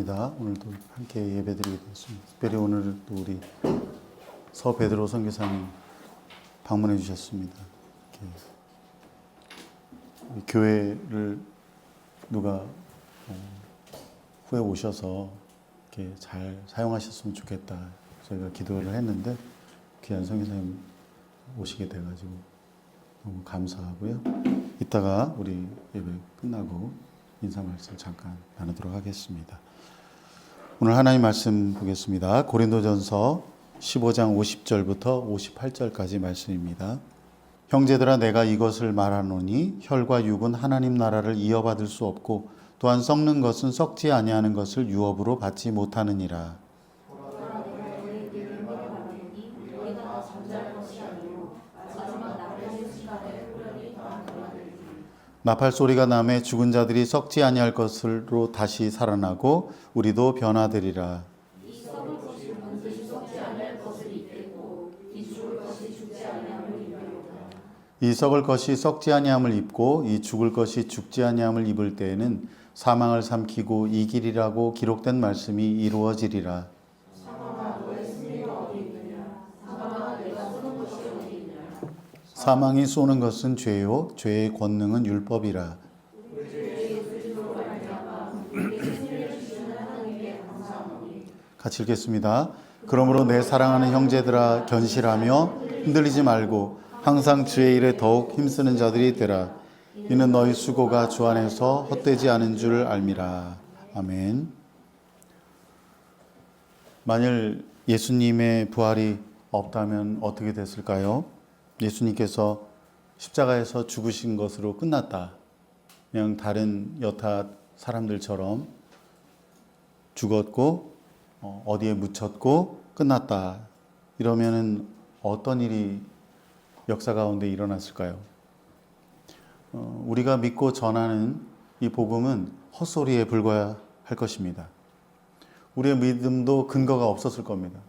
감사합니다. 오늘도 함께 예배드리게 되었습니다. 특별히 오늘 또 우리 서 베드로 선교사님 방문해 주셨습니다. 우리 교회를 누가 후에 오셔서 이렇게 잘 사용하셨으면 좋겠다. 저희가 기도를 했는데 귀한 선교사님 오시게 돼가지고 너무 감사하고요. 이따가 우리 예배 끝나고 인사 말씀 잠깐 나누도록 하겠습니다. 오늘 하나님 말씀 보겠습니다. 고린도전서 15장 50절부터 58절까지 말씀입니다. 형제들아 내가 이것을 말하노니 혈과 육은 하나님 나라를 이어받을 수 없고 또한 썩는 것은 썩지 아니하는 것을 유업으로 받지 못하느니라. 나팔 소리가 나매 죽은 자들이 썩지 아니할 것으로 다시 살아나고 우리도 변화되리라. 이 썩을 것이 썩지 아니함을 입고 이 죽을 것이 죽지 아니함을 입을 때에는 사망을 삼키고 이기리라고 기록된 말씀이 이루어지리라. 사망이 쏘는 것은 죄요 죄의 권능은 율법이라. 같이 읽겠습니다. 그러므로 내 사랑하는 형제들아 견실하며 흔들리지 말고 항상 주의 일에 더욱 힘쓰는 자들이 되라. 이는 너희 수고가 주 안에서 헛되지 않은 줄 알미라. 아멘. 만일 예수님의 부활이 없다면 어떻게 됐을까요? 예수님께서 십자가에서 죽으신 것으로 끝났다. 그냥 다른 여타 사람들처럼 죽었고 어디에 묻혔고 끝났다. 이러면은 어떤 일이 역사 가운데 일어났을까요? 우리가 믿고 전하는 이 복음은 헛소리에 불과할 것입니다. 우리의 믿음도 근거가 없었을 겁니다.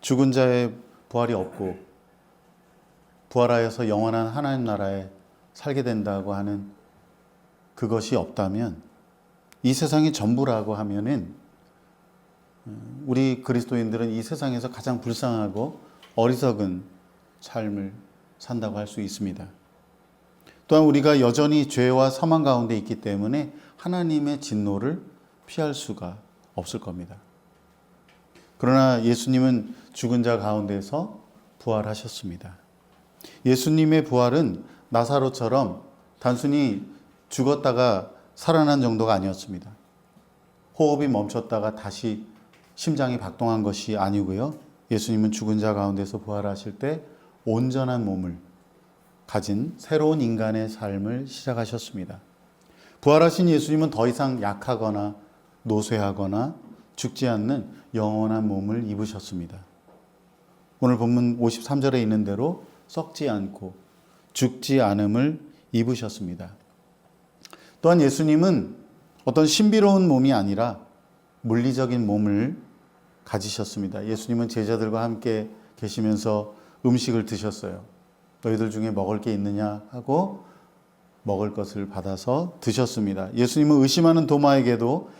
죽은 자의 부활이 없고 부활하여서 영원한 하나님 나라에 살게 된다고 하는 그것이 없다면 이 세상이 전부라고 하면은 우리 그리스도인들은 이 세상에서 가장 불쌍하고 어리석은 삶을 산다고 할 수 있습니다. 또한 우리가 여전히 죄와 사망 가운데 있기 때문에 하나님의 진노를 피할 수가 없을 겁니다. 그러나 예수님은 죽은 자 가운데서 부활하셨습니다. 예수님의 부활은 나사로처럼 단순히 죽었다가 살아난 정도가 아니었습니다. 호흡이 멈췄다가 다시 심장이 박동한 것이 아니고요. 예수님은 죽은 자 가운데서 부활하실 때 온전한 몸을 가진 새로운 인간의 삶을 시작하셨습니다. 부활하신 예수님은 더 이상 약하거나 노쇠하거나 죽지 않는 영원한 몸을 입으셨습니다. 오늘 본문 53절에 있는 대로 썩지 않고 죽지 않음을 입으셨습니다. 또한 예수님은 어떤 신비로운 몸이 아니라 물리적인 몸을 가지셨습니다. 예수님은 제자들과 함께 계시면서 음식을 드셨어요. 너희들 중에 먹을 게 있느냐 하고 먹을 것을 받아서 드셨습니다. 예수님은 의심하는 도마에게도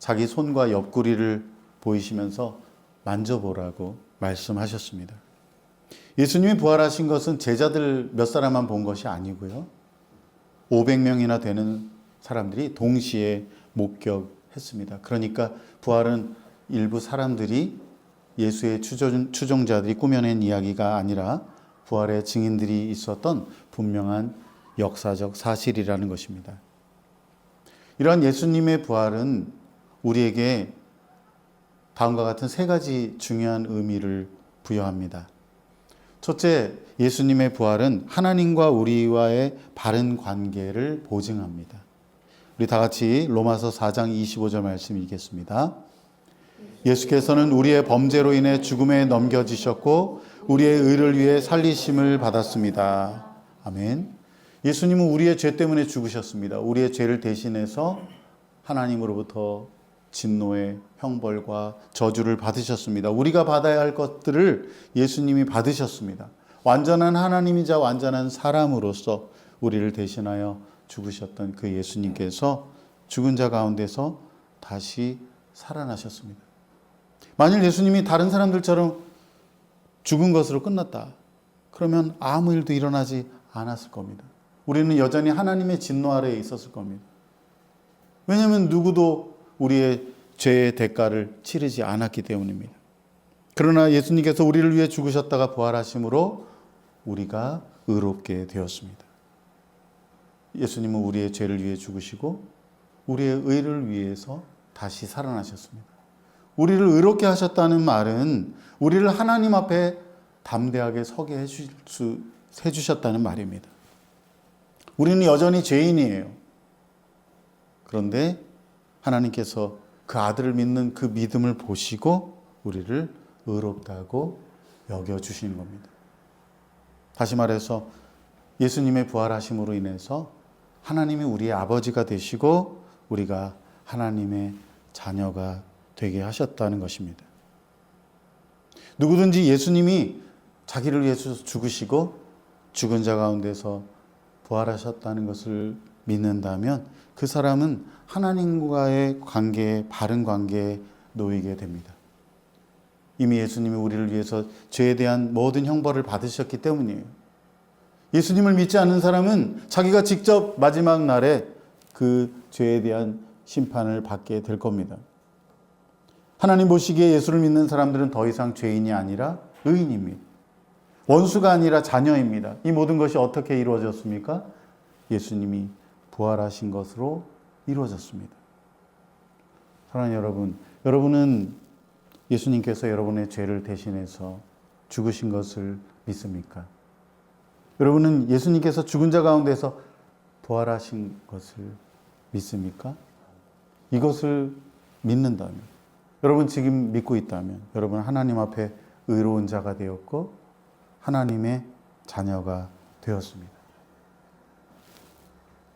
자기 손과 옆구리를 보이시면서 만져보라고 말씀하셨습니다. 예수님이 부활하신 것은 제자들 몇 사람만 본 것이 아니고요. 500명이나 되는 사람들이 동시에 목격했습니다. 그러니까 부활은 일부 사람들이 예수의 추종자들이 꾸며낸 이야기가 아니라 부활의 증인들이 있었던 분명한 역사적 사실이라는 것입니다. 이러한 예수님의 부활은 우리에게 다음과 같은 세 가지 중요한 의미를 부여합니다. 첫째, 예수님의 부활은 하나님과 우리와의 바른 관계를 보증합니다. 우리 다 같이 로마서 4장 25절 말씀 읽겠습니다. 예수께서는 우리의 범죄로 인해 죽음에 넘겨지셨고 우리의 의를 위해 살리심을 받았습니다. 아멘. 예수님은 우리의 죄 때문에 죽으셨습니다. 우리의 죄를 대신해서 하나님으로부터 진노의 형벌과 저주를 받으셨습니다. 우리가 받아야 할 것들을 예수님이 받으셨습니다. 완전한 하나님이자 완전한 사람으로서 우리를 대신하여 죽으셨던 그 예수님께서 죽은 자 가운데서 다시 살아나셨습니다. 만일 예수님이 다른 사람들처럼 죽은 것으로 끝났다, 그러면 아무 일도 일어나지 않았을 겁니다. 우리는 여전히 하나님의 진노 아래에 있었을 겁니다. 왜냐하면 누구도 우리의 죄의 대가를 치르지 않았기 때문입니다. 그러나 예수님께서 우리를 위해 죽으셨다가 부활하심으로 우리가 의롭게 되었습니다. 예수님은 우리의 죄를 위해 죽으시고 우리의 의를 위해서 다시 살아나셨습니다. 우리를 의롭게 하셨다는 말은 우리를 하나님 앞에 담대하게 서게 해주셨다는 말입니다. 우리는 여전히 죄인이에요. 그런데 하나님께서 그 아들을 믿는 그 믿음을 보시고 우리를 의롭다고 여겨주시는 겁니다. 다시 말해서 예수님의 부활하심으로 인해서 하나님이 우리의 아버지가 되시고 우리가 하나님의 자녀가 되게 하셨다는 것입니다. 누구든지 예수님이 자기를 위해서 죽으시고 죽은 자 가운데서 부활하셨다는 것을 믿는다면 그 사람은 하나님과의 관계에, 바른 관계에 놓이게 됩니다. 이미 예수님이 우리를 위해서 죄에 대한 모든 형벌을 받으셨기 때문이에요. 예수님을 믿지 않는 사람은 자기가 직접 마지막 날에 그 죄에 대한 심판을 받게 될 겁니다. 하나님 보시기에 예수를 믿는 사람들은 더 이상 죄인이 아니라 의인입니다. 원수가 아니라 자녀입니다. 이 모든 것이 어떻게 이루어졌습니까? 예수님이 부활하신 것으로 이루어졌습니다. 사랑하는 여러분, 여러분은 예수님께서 여러분의 죄를 대신해서 죽으신 것을 믿습니까? 여러분은 예수님께서 죽은 자 가운데서 부활하신 것을 믿습니까? 이것을 믿는다면, 여러분 지금 믿고 있다면 여러분 하나님 앞에 의로운 자가 되었고 하나님의 자녀가 되었습니다.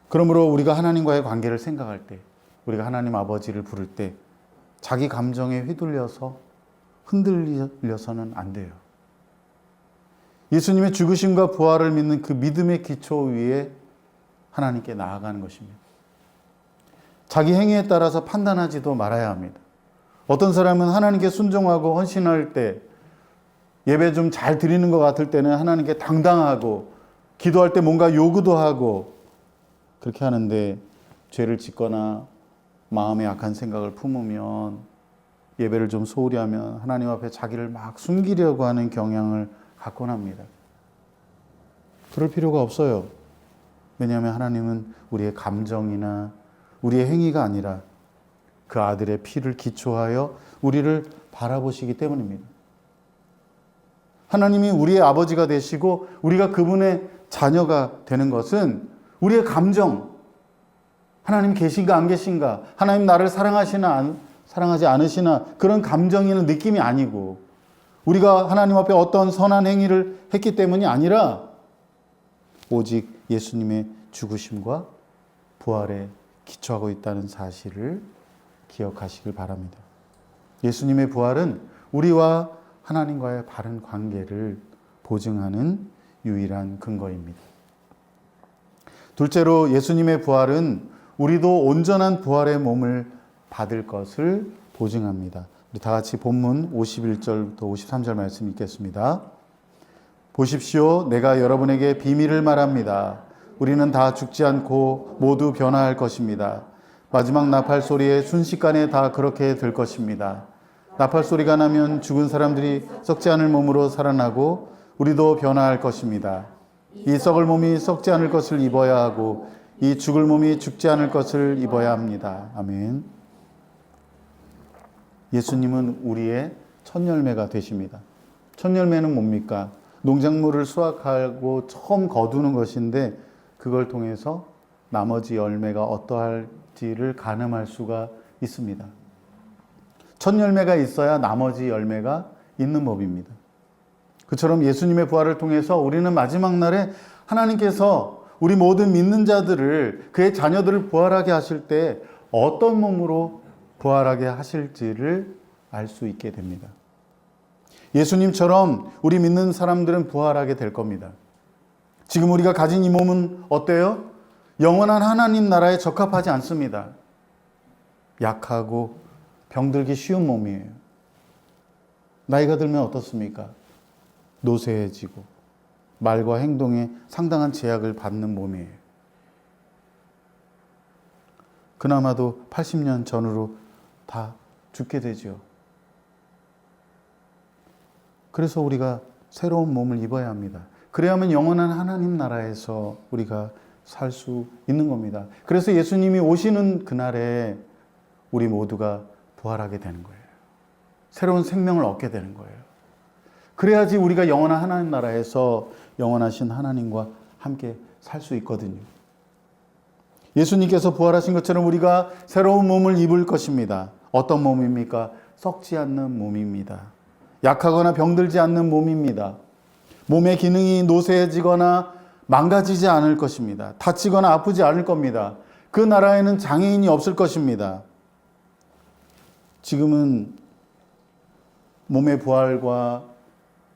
그러므로 우리가 하나님과의 관계를 생각할 때, 우리가 하나님 아버지를 부를 때 자기 감정에 휘둘려서 흔들려서는 안 돼요. 예수님의 죽으심과 부활을 믿는 그 믿음의 기초 위에 하나님께 나아가는 것입니다. 자기 행위에 따라서 판단하지도 말아야 합니다. 어떤 사람은 하나님께 순종하고 헌신할 때, 예배 좀 잘 드리는 것 같을 때는 하나님께 당당하고 기도할 때 뭔가 요구도 하고 그렇게 하는데, 죄를 짓거나 마음에 악한 생각을 품으면, 예배를 좀 소홀히 하면 하나님 앞에 자기를 막 숨기려고 하는 경향을 갖곤 합니다. 그럴 필요가 없어요. 왜냐하면 하나님은 우리의 감정이나 우리의 행위가 아니라 그 아들의 피를 기초하여 우리를 바라보시기 때문입니다. 하나님이 우리의 아버지가 되시고 우리가 그분의 자녀가 되는 것은 우리의 감정, 하나님 계신가 안 계신가, 하나님 나를 사랑하시나 사랑하지 않으시나, 그런 감정이나 느낌이 아니고, 우리가 하나님 앞에 어떤 선한 행위를 했기 때문이 아니라 오직 예수님의 죽으심과 부활에 기초하고 있다는 사실을 기억하시길 바랍니다. 예수님의 부활은 우리와 하나님과의 바른 관계를 보증하는 유일한 근거입니다. 둘째로, 예수님의 부활은 우리도 온전한 부활의 몸을 받을 것을 보증합니다. 우리 다 같이 본문 51절부터 53절 말씀 읽겠습니다. 보십시오, 내가 여러분에게 비밀을 말합니다. 우리는 다 죽지 않고 모두 변화할 것입니다. 마지막 나팔 소리에 순식간에 다 그렇게 될 것입니다. 나팔 소리가 나면 죽은 사람들이 썩지 않을 몸으로 살아나고 우리도 변화할 것입니다. 이 썩을 몸이 썩지 않을 것을 입어야 하고 이 죽을 몸이 죽지 않을 것을 입어야 합니다. 아멘. 예수님은 우리의 첫 열매가 되십니다. 첫 열매는 뭡니까? 농작물을 수확하고 처음 거두는 것인데, 그걸 통해서 나머지 열매가 어떠할지를 가늠할 수가 있습니다. 첫 열매가 있어야 나머지 열매가 있는 법입니다. 그처럼 예수님의 부활을 통해서 우리는 마지막 날에 하나님께서 우리 모든 믿는 자들을, 그의 자녀들을 부활하게 하실 때 어떤 몸으로 부활하게 하실지를 알 수 있게 됩니다. 예수님처럼 우리 믿는 사람들은 부활하게 될 겁니다. 지금 우리가 가진 이 몸은 어때요? 영원한 하나님 나라에 적합하지 않습니다. 약하고 병들기 쉬운 몸이에요. 나이가 들면 어떻습니까? 노쇠해지고 말과 행동에 상당한 제약을 받는 몸이에요. 그나마도 80년 전으로 다 죽게 되죠. 그래서 우리가 새로운 몸을 입어야 합니다. 그래야만 영원한 하나님 나라에서 우리가 살 수 있는 겁니다. 그래서 예수님이 오시는 그날에 우리 모두가 부활하게 되는 거예요. 새로운 생명을 얻게 되는 거예요. 그래야지 우리가 영원한 하나님 나라에서 영원하신 하나님과 함께 살 수 있거든요. 예수님께서 부활하신 것처럼 우리가 새로운 몸을 입을 것입니다. 어떤 몸입니까? 썩지 않는 몸입니다. 약하거나 병들지 않는 몸입니다. 몸의 기능이 노쇠해지거나 망가지지 않을 것입니다. 다치거나 아프지 않을 겁니다. 그 나라에는 장애인이 없을 것입니다. 지금은 몸의 부활과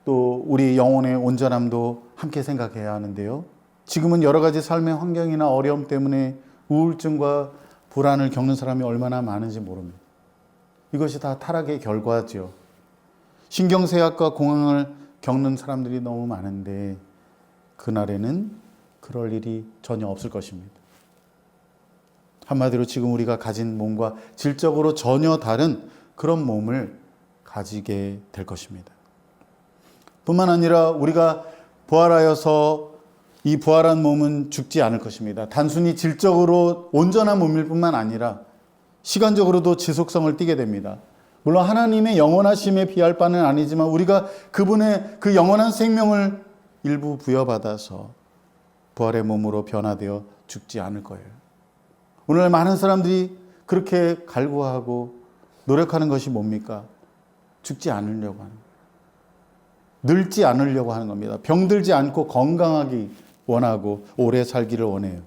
또 우리 영혼의 온전함도 함께 생각해야 하는데요. 지금은 여러 가지 삶의 환경이나 어려움 때문에 우울증과 불안을 겪는 사람이 얼마나 많은지 모릅니다. 이것이 다 타락의 결과죠. 신경쇠약과 공황을 겪는 사람들이 너무 많은데 그날에는 그럴 일이 전혀 없을 것입니다. 한마디로 지금 우리가 가진 몸과 질적으로 전혀 다른 그런 몸을 가지게 될 것입니다. 뿐만 아니라 우리가 부활하여서 이 부활한 몸은 죽지 않을 것입니다. 단순히 질적으로 온전한 몸일 뿐만 아니라 시간적으로도 지속성을 띠게 됩니다. 물론 하나님의 영원하심에 비할 바는 아니지만 우리가 그분의 그 영원한 생명을 일부 부여받아서 부활의 몸으로 변화되어 죽지 않을 거예요. 오늘 많은 사람들이 그렇게 갈구하고 노력하는 것이 뭡니까? 죽지 않으려고 하는 거예요. 늙지 않으려고 하는 겁니다. 병들지 않고 건강하기 원하고 오래 살기를 원해요.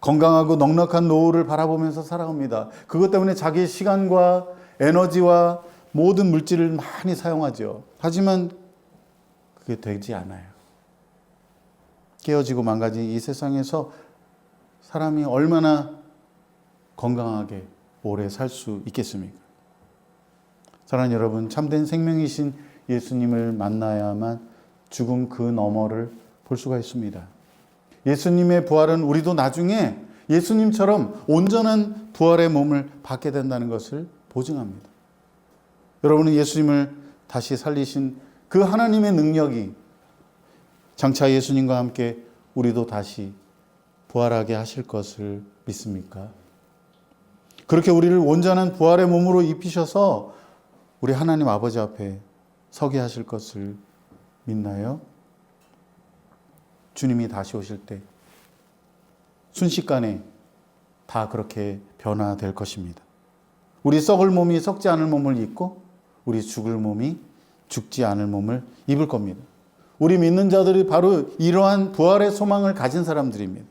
건강하고 넉넉한 노후를 바라보면서 살아갑니다. 그것 때문에 자기의 시간과 에너지와 모든 물질을 많이 사용하죠. 하지만 그게 되지 않아요. 깨어지고 망가진 이 세상에서 사람이 얼마나 건강하게 오래 살 수 있겠습니까? 사랑하는 여러분, 참된 생명이신 예수님을 만나야만 죽음 그 너머를 볼 수가 있습니다. 예수님의 부활은 우리도 나중에 예수님처럼 온전한 부활의 몸을 받게 된다는 것을 보증합니다. 여러분은 예수님을 다시 살리신 그 하나님의 능력이 장차 예수님과 함께 우리도 다시 부활하게 하실 것을 믿습니까? 그렇게 우리를 온전한 부활의 몸으로 입히셔서 우리 하나님 아버지 앞에 서게 하실 것을 믿나요? 주님이 다시 오실 때 순식간에 다 그렇게 변화될 것입니다. 우리 썩을 몸이 썩지 않을 몸을 입고 우리 죽을 몸이 죽지 않을 몸을 입을 겁니다. 우리 믿는 자들이 바로 이러한 부활의 소망을 가진 사람들입니다.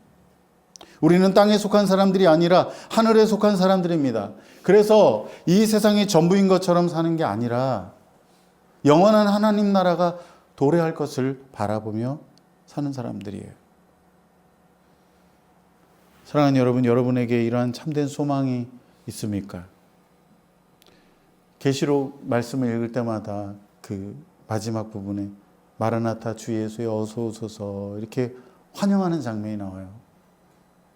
우리는 땅에 속한 사람들이 아니라 하늘에 속한 사람들입니다. 그래서 이 세상이 전부인 것처럼 사는 게 아니라 영원한 하나님 나라가 도래할 것을 바라보며 사는 사람들이에요. 사랑하는 여러분, 여러분에게 이러한 참된 소망이 있습니까? 계시록 말씀을 읽을 때마다 그 마지막 부분에 마라나타 주 예수여 어서 오소서 이렇게 환영하는 장면이 나와요.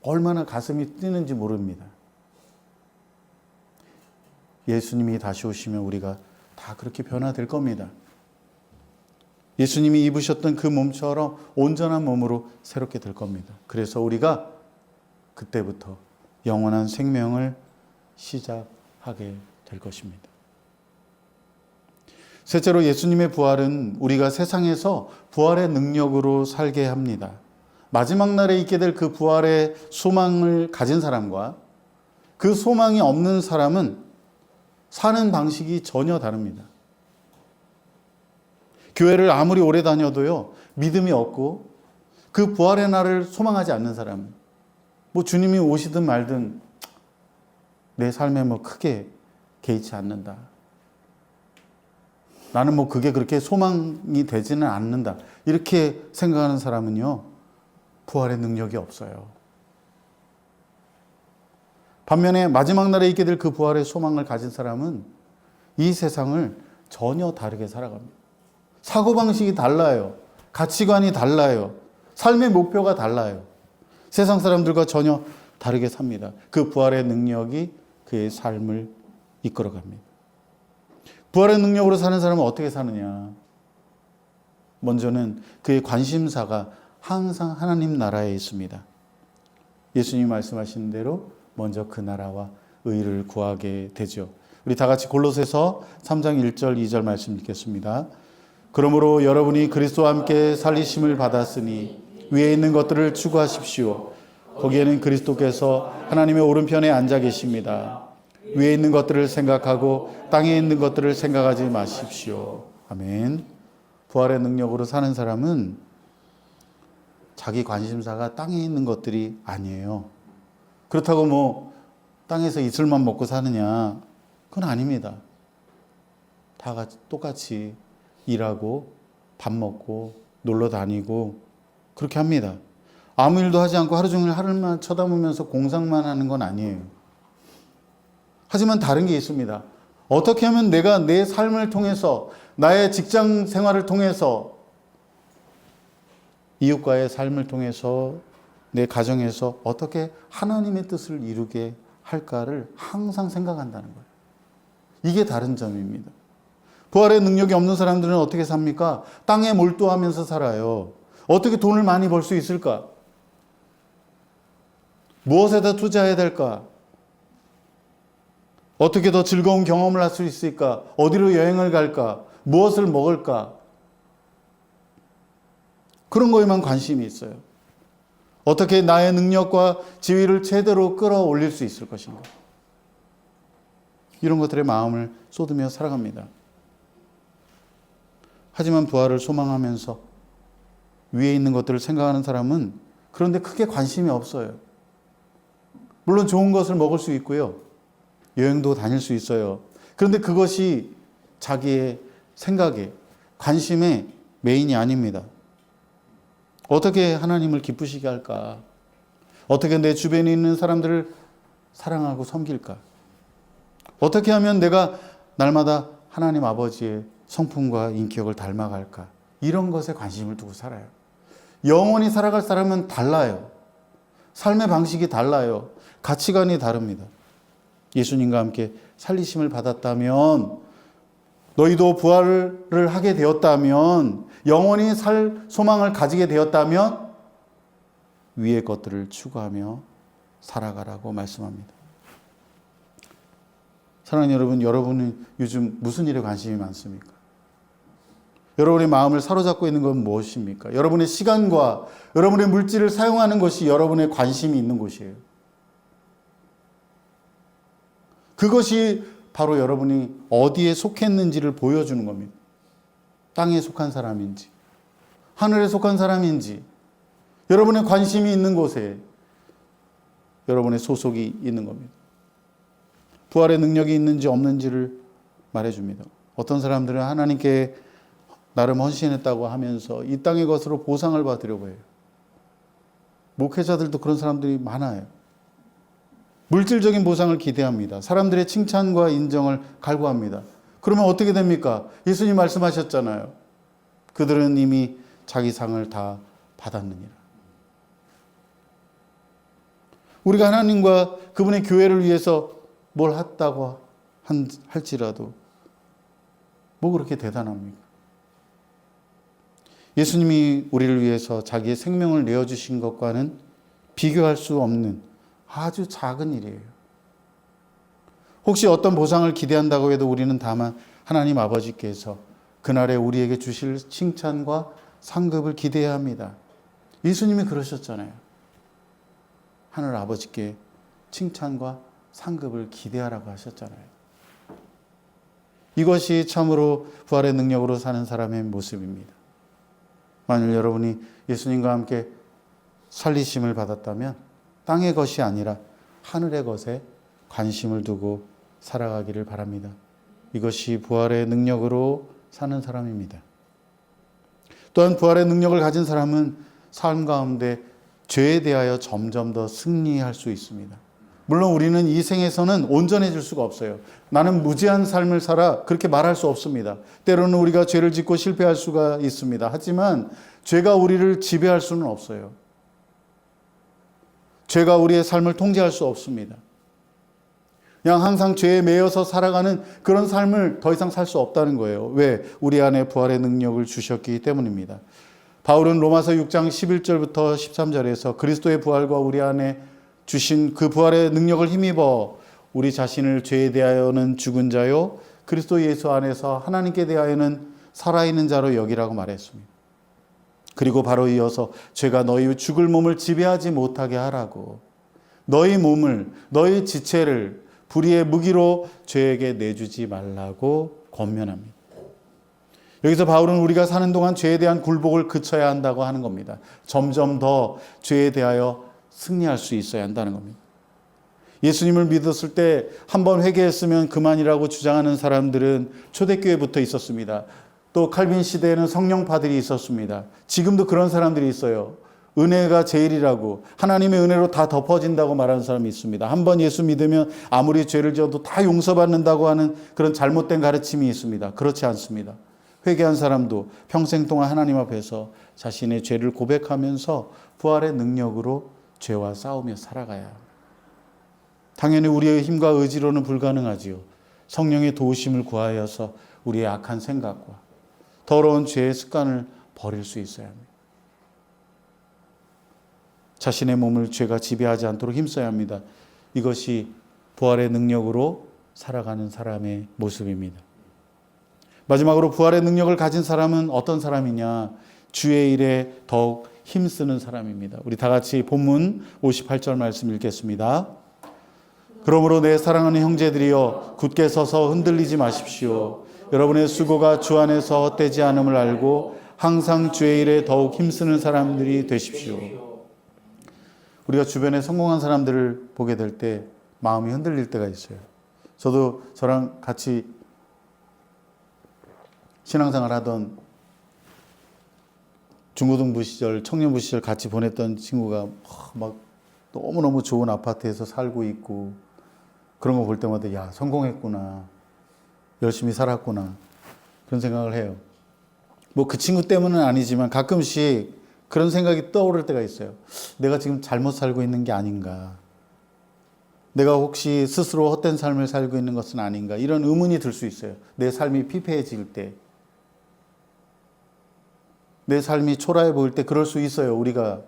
얼마나 가슴이 뛰는지 모릅니다. 예수님이 다시 오시면 우리가 다 그렇게 변화될 겁니다. 예수님이 입으셨던 그 몸처럼 온전한 몸으로 새롭게 될 겁니다. 그래서 우리가 그때부터 영원한 생명을 시작하게 될 것입니다. 셋째로 예수님의 부활은 우리가 세상에서 부활의 능력으로 살게 합니다. 마지막 날에 있게 될 그 부활의 소망을 가진 사람과 그 소망이 없는 사람은 사는 방식이 전혀 다릅니다. 교회를 아무리 오래 다녀도요, 믿음이 없고 그 부활의 날을 소망하지 않는 사람은 뭐 주님이 오시든 말든 내 삶에 뭐 크게 개의치 않는다. 나는 뭐 그게 그렇게 소망이 되지는 않는다. 이렇게 생각하는 사람은요, 부활의 능력이 없어요. 반면에 마지막 날에 있게 될 그 부활의 소망을 가진 사람은 이 세상을 전혀 다르게 살아갑니다. 사고방식이 달라요. 가치관이 달라요. 삶의 목표가 달라요. 세상 사람들과 전혀 다르게 삽니다. 그 부활의 능력이 그의 삶을 이끌어갑니다. 부활의 능력으로 사는 사람은 어떻게 사느냐? 먼저는 그의 관심사가 항상 하나님 나라에 있습니다. 예수님이 말씀하신 대로 먼저 그 나라와 의를 구하게 되죠. 우리 다 같이 골로새서 3장 1절 2절 말씀 읽겠습니다. 그러므로 여러분이 그리스도와 함께 살리심을 받았으니 위에 있는 것들을 추구하십시오. 거기에는 그리스도께서 하나님의 오른편에 앉아 계십니다. 위에 있는 것들을 생각하고 땅에 있는 것들을 생각하지 마십시오. 아멘. 부활의 능력으로 사는 사람은 자기 관심사가 땅에 있는 것들이 아니에요. 그렇다고 뭐 땅에서 이슬만 먹고 사느냐? 그건 아닙니다. 다 같이 똑같이 일하고 밥 먹고 놀러 다니고 그렇게 합니다. 아무 일도 하지 않고 하루 종일 하늘만 쳐다보면서 공상만 하는 건 아니에요. 하지만 다른 게 있습니다. 어떻게 하면 내가 내 삶을 통해서 나의 직장 생활을 통해서 이웃과의 삶을 통해서 내 가정에서 어떻게 하나님의 뜻을 이루게 할까를 항상 생각한다는 거예요. 이게 다른 점입니다. 부활의 능력이 없는 사람들은 어떻게 삽니까? 땅에 몰두하면서 살아요. 어떻게 돈을 많이 벌 수 있을까? 무엇에다 투자해야 될까? 어떻게 더 즐거운 경험을 할 수 있을까? 어디로 여행을 갈까? 무엇을 먹을까? 그런 거에만 관심이 있어요. 어떻게 나의 능력과 지위를 제대로 끌어올릴 수 있을 것인가? 이런 것들에 마음을 쏟으며 살아갑니다. 하지만 부활을 소망하면서 위에 있는 것들을 생각하는 사람은 그런데 크게 관심이 없어요. 물론 좋은 것을 먹을 수 있고요. 여행도 다닐 수 있어요. 그런데 그것이 자기의 생각에, 관심의 메인이 아닙니다. 어떻게 하나님을 기쁘시게 할까? 어떻게 내 주변에 있는 사람들을 사랑하고 섬길까? 어떻게 하면 내가 날마다 하나님 아버지의 성품과 인격을 닮아갈까? 이런 것에 관심을 두고 살아요. 영원히 살아갈 사람은 달라요. 삶의 방식이 달라요. 가치관이 다릅니다. 예수님과 함께 살리심을 받았다면, 너희도 부활을 하게 되었다면, 영원히 살 소망을 가지게 되었다면 위의 것들을 추구하며 살아가라고 말씀합니다. 사랑하는 여러분, 여러분은 요즘 무슨 일에 관심이 많습니까? 여러분의 마음을 사로잡고 있는 건 무엇입니까? 여러분의 시간과 여러분의 물질을 사용하는 것이 여러분의 관심이 있는 곳이에요. 그것이 바로 여러분이 어디에 속했는지를 보여주는 겁니다. 땅에 속한 사람인지, 하늘에 속한 사람인지, 여러분의 관심이 있는 곳에 여러분의 소속이 있는 겁니다. 부활의 능력이 있는지 없는지를 말해줍니다. 어떤 사람들은 하나님께 나름 헌신했다고 하면서 이 땅의 것으로 보상을 받으려고 해요. 목회자들도 그런 사람들이 많아요. 물질적인 보상을 기대합니다. 사람들의 칭찬과 인정을 갈구합니다. 그러면 어떻게 됩니까? 예수님 말씀하셨잖아요. 그들은 이미 자기 상을 다 받았느니라. 우리가 하나님과 그분의 교회를 위해서 뭘 했다고 할지라도 뭐 그렇게 대단합니까? 예수님이 우리를 위해서 자기의 생명을 내어주신 것과는 비교할 수 없는 아주 작은 일이에요. 혹시 어떤 보상을 기대한다고 해도 우리는 다만 하나님 아버지께서 그날에 우리에게 주실 칭찬과 상급을 기대해야 합니다. 예수님이 그러셨잖아요. 하늘 아버지께 칭찬과 상급을 기대하라고 하셨잖아요. 이것이 참으로 부활의 능력으로 사는 사람의 모습입니다. 만일 여러분이 예수님과 함께 살리심을 받았다면 땅의 것이 아니라 하늘의 것에 관심을 두고 살아가기를 바랍니다. 이것이 부활의 능력으로 사는 사람입니다. 또한 부활의 능력을 가진 사람은 삶 가운데 죄에 대하여 점점 더 승리할 수 있습니다. 물론 우리는 이 생에서는 온전해질 수가 없어요. 나는 무죄한 삶을 살아 그렇게 말할 수 없습니다. 때로는 우리가 죄를 짓고 실패할 수가 있습니다. 하지만 죄가 우리를 지배할 수는 없어요. 죄가 우리의 삶을 통제할 수 없습니다. 그냥 항상 죄에 매여서 살아가는 그런 삶을 더 이상 살 수 없다는 거예요. 왜? 우리 안에 부활의 능력을 주셨기 때문입니다. 바울은 로마서 6장 11절부터 13절에서 그리스도의 부활과 우리 안에 주신 그 부활의 능력을 힘입어 우리 자신을 죄에 대하여는 죽은 자요 그리스도 예수 안에서 하나님께 대하여는 살아있는 자로 여기라고 말했습니다. 그리고 바로 이어서 죄가 너희 죽을 몸을 지배하지 못하게 하라고 너희 몸을 너희 지체를 불의의 무기로 죄에게 내주지 말라고 권면합니다. 여기서 바울은 우리가 사는 동안 죄에 대한 굴복을 그쳐야 한다고 하는 겁니다. 점점 더 죄에 대하여 승리할 수 있어야 한다는 겁니다. 예수님을 믿었을 때 한 번 회개했으면 그만이라고 주장하는 사람들은 초대교회부터 있었습니다. 또 칼빈 시대에는 성령파들이 있었습니다. 지금도 그런 사람들이 있어요. 은혜가 제일이라고 하나님의 은혜로 다 덮어진다고 말하는 사람이 있습니다. 한 번 예수 믿으면 아무리 죄를 지어도 다 용서받는다고 하는 그런 잘못된 가르침이 있습니다. 그렇지 않습니다. 회개한 사람도 평생 동안 하나님 앞에서 자신의 죄를 고백하면서 부활의 능력으로 죄와 싸우며 살아가야 합니다. 당연히 우리의 힘과 의지로는 불가능하지요. 성령의 도우심을 구하여서 우리의 악한 생각과 더러운 죄의 습관을 버릴 수 있어야 합니다. 자신의 몸을 죄가 지배하지 않도록 힘써야 합니다. 이것이 부활의 능력으로 살아가는 사람의 모습입니다. 마지막으로 부활의 능력을 가진 사람은 어떤 사람이냐? 주의 일에 더욱 힘쓰는 사람입니다. 우리 다 같이 본문 58절 말씀 읽겠습니다. 그러므로 내 사랑하는 형제들이여 굳게 서서 흔들리지 마십시오. 여러분의 수고가 주 안에서 헛되지 않음을 알고 항상 주의 일에 더욱 힘쓰는 사람들이 되십시오. 우리가 주변에 성공한 사람들을 보게 될 때 마음이 흔들릴 때가 있어요. 저도 저랑 같이 신앙생활 하던 중고등부 시절, 청년부 시절 같이 보냈던 친구가 막 너무너무 좋은 아파트에서 살고 있고 그런 거 볼 때마다 야, 성공했구나. 열심히 살았구나. 그런 생각을 해요. 뭐 그 친구 때문은 아니지만 가끔씩 그런 생각이 떠오를 때가 있어요. 내가 지금 잘못 살고 있는 게 아닌가. 내가 혹시 스스로 헛된 삶을 살고 있는 것은 아닌가. 이런 의문이 들 수 있어요. 내 삶이 피폐해질 때. 내 삶이 초라해 보일 때 그럴 수 있어요. 우리가.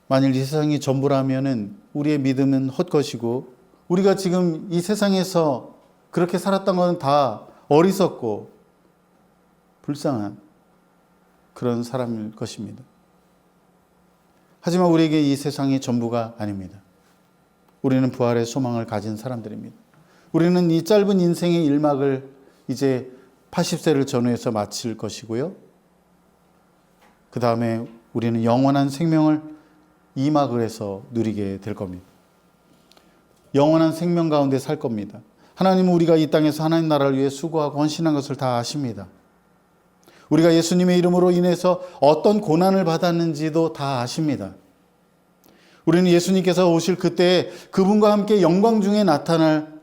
만일 이 세상이 전부라면은 우리의 믿음은 헛것이고 우리가 지금 이 세상에서 그렇게 살았던 건 다 어리석고 불쌍한 그런 사람일 것입니다. 하지만 우리에게 이 세상이 전부가 아닙니다. 우리는 부활의 소망을 가진 사람들입니다. 우리는 이 짧은 인생의 일막을 이제 80세를 전후해서 마칠 것이고요. 그 다음에 우리는 영원한 생명을 이막을 해서 누리게 될 겁니다. 영원한 생명 가운데 살 겁니다. 하나님은 우리가 이 땅에서 하나님 나라를 위해 수고하고 헌신한 것을 다 아십니다. 우리가 예수님의 이름으로 인해서 어떤 고난을 받았는지도 다 아십니다. 우리는 예수님께서 오실 그때에 그분과 함께 영광 중에 나타날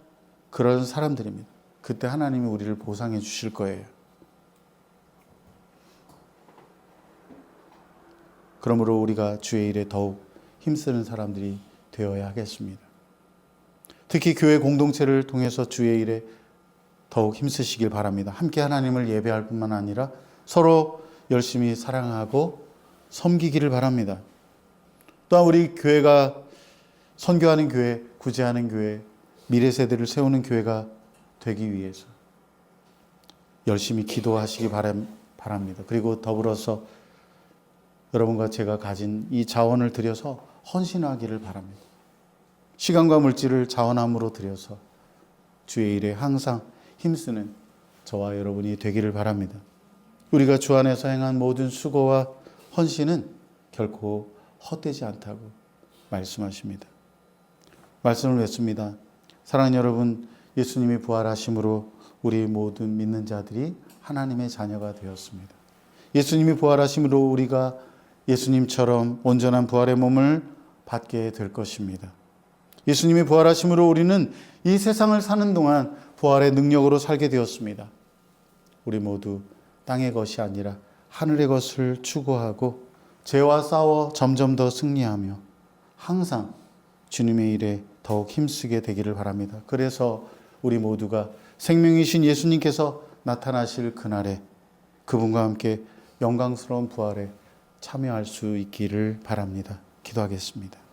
그런 사람들입니다. 그때 하나님이 우리를 보상해 주실 거예요. 그러므로 우리가 주의 일에 더욱 힘쓰는 사람들이 되어야 하겠습니다. 특히 교회 공동체를 통해서 주의 일에 더욱 힘쓰시길 바랍니다. 함께 하나님을 예배할 뿐만 아니라 서로 열심히 사랑하고 섬기기를 바랍니다. 또한 우리 교회가 선교하는 교회, 구제하는 교회, 미래 세대를 세우는 교회가 되기 위해서 열심히 기도하시기 바랍니다. 그리고 더불어서 여러분과 제가 가진 이 자원을 들여서 헌신하기를 바랍니다. 시간과 물질을 자원함으로 들여서 주의 일에 항상 힘쓰는 저와 여러분이 되기를 바랍니다. 우리가 주 안에서 행한 모든 수고와 헌신은 결코 헛되지 않다고 말씀하십니다. 말씀을 맺습니다. 사랑하는 여러분, 예수님이 부활하심으로 우리 모든 믿는 자들이 하나님의 자녀가 되었습니다. 예수님이 부활하심으로 우리가 예수님처럼 온전한 부활의 몸을 받게 될 것입니다. 예수님이 부활하심으로 우리는 이 세상을 사는 동안 부활의 능력으로 살게 되었습니다. 우리 모두 땅의 것이 아니라 하늘의 것을 추구하고 죄와 싸워 점점 더 승리하며 항상 주님의 일에 더욱 힘쓰게 되기를 바랍니다. 그래서 우리 모두가 생명이신 예수님께서 나타나실 그날에 그분과 함께 영광스러운 부활에 참여할 수 있기를 바랍니다. 기도하겠습니다.